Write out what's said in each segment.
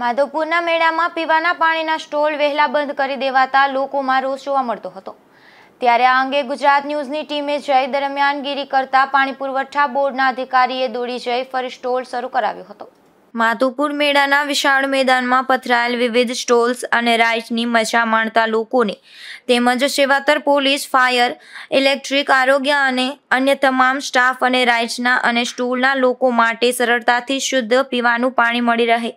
માધવપુરના મેળામાં પીવાના પાણીના સ્ટોલ વહેલા બંધ કરી દેવાતા લોકોમાં રોષ જોવા મળતો હતો। ત્યારે આ અંગે ગુજરાત ન્યૂઝની ટીમે જઈ દરમિયાનગીરી કરતા પાણી પુરવઠા બોર્ડના અધિકારીએ દોડી જઈ ફરી સ્ટોલ શરૂ કરાવ્યો હતો। માધવપુર મેળાના વિશાળ મેદાનમાં પથરાયેલ વિવિધ સ્ટોલ્સ અને રાઇડ્સની મજા માણતા લોકોને તેમજ સેવાતર પોલીસ, ફાયર, ઇલેક્ટ્રિક, આરોગ્ય અને અન્ય તમામ સ્ટાફ અને રાઇડ્સના અને સ્ટોલના લોકો માટે સરળતાથી શુદ્ધ પીવાનું પાણી મળી રહે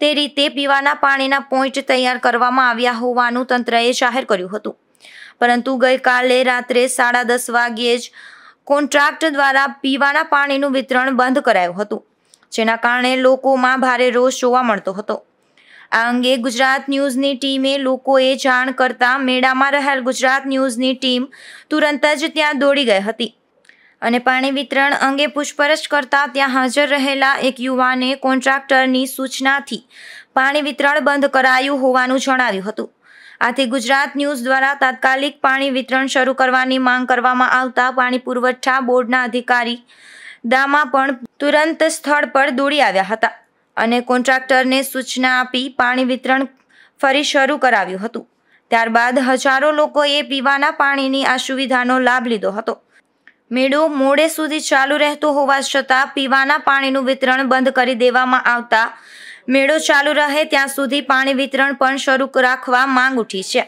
તે રીતે પીવાના પાણીના પોઈન્ટ તૈયાર કરવામાં આવ્યા હોવાનું તંત્રએ જાહેર કર્યું હતું। પરંતુ ગઈકાલે રાત્રે 10:30 વાગ્યે જ કોન્ટ્રાક્ટ દ્વારા પીવાના પાણીનું વિતરણ બંધ કરાયું હતું, જેના કારણે લોકોમાં ભારે રોષ જોવા મળતો હતો। આ અંગે ગુજરાત ન્યૂઝની ટીમે લોકોએ જાણ કરતા મેળામાં રહેલ ગુજરાત ન્યૂઝની ટીમ તુરંત જ ત્યાં દોડી ગઈ હતી અને પાણી વિતરણ અંગે પૂછપરછ કરતા ત્યાં હાજર રહેલા એક યુવાને કોન્ટ્રાક્ટરની સૂચનાથી પાણી વિતરણ બંધ કરાયું હોવાનું જણાવ્યું હતું। આથી ગુજરાત ન્યૂઝ દ્વારા તાત્કાલિક પાણી વિતરણ શરૂ કરવાની માંગ કરવામાં આવતા પાણી પુરવઠા બોર્ડના અધિકારી દામા પણ તુરંત સ્થળ પર દોડી આવ્યા હતા અને કોન્ટ્રાક્ટરને સૂચના આપી પાણી વિતરણ ફરી શરૂ કરાવ્યું હતું। ત્યારબાદ હજારો લોકોએ પીવાના પાણીની આ સુવિધાનો લાભ લીધો હતો। મેળો મોડે સુધી ચાલુ રહેતો હોવા છતાં પીવાના પાણીનું વિતરણ બંધ કરી દેવામાં આવતા મેળો ચાલુ રહે ત્યાં સુધી પાણી વિતરણ પણ શરૂ રાખવા માંગ ઉઠી છે।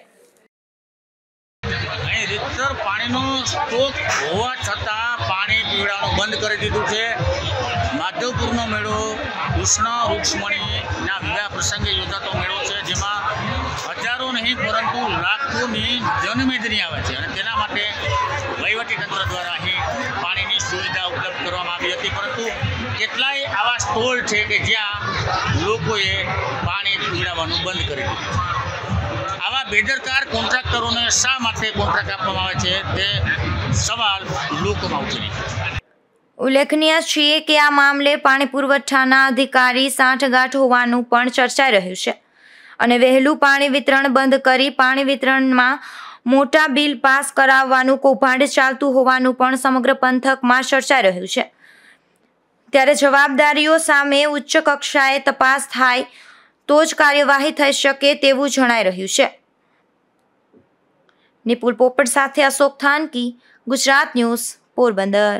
અહીં રીતસર પાણીનો સ્ટોક હોવા છતાં પાણી પીવડાવવાનું બંધ કરી દીધું છે। માધવપુરનો મેળો કૃષ્ણ રૂક્ષ્મણીના વિવાહ પ્રસંગે યોજાતો મેળો છે, જેમાં હજારો નહીં પરંતુ લાખોની જનમેદની આવે છે અને તેના માટે વહીવટીતંત્ર દ્વારા અહીં પાણીની સુવિધા ઉપલબ્ધ કરવામાં આવી હતી, પરંતુ કેટલાય આવા સ્ટોલ છે કે જ્યાં લોકોએ પાણી પીવડાવવાનું બંધ કરી દીધું છે। આવા બેદરકાર કોન્ટ્રાક્ટરોને શા માટે કોન્ટ્રાક્ટ આપવામાં આવે છે તે સવાલ લોકોમાં ઉઠી છે। ઉલ્લેખનીય છે કે આ મામલે પાણી પુરવઠાના અધિકારી સાંઠગાંઠ હોવાનું પણ ચર્ચાઈ રહ્યું છે અને વહેલું પાણી વિતરણ બંધ કરી પાણી વિતરણમાં મોટા બિલ પાસ કરાવવાનું કૌભાંડ ચાલતું હોવાનું પણ સમગ્ર પંથકમાં ચર્ચાઈ રહ્યું છે। ત્યારે જવાબદારીઓ સામે ઉચ્ચ કક્ષાએ તપાસ થાય તો જ કાર્યવાહી થઈ શકે તેવું જણાઈ રહ્યું છે। નિપુલ પોપટ સાથે અશોક થાનકી, ગુજરાત ન્યૂઝ, પોરબંદર।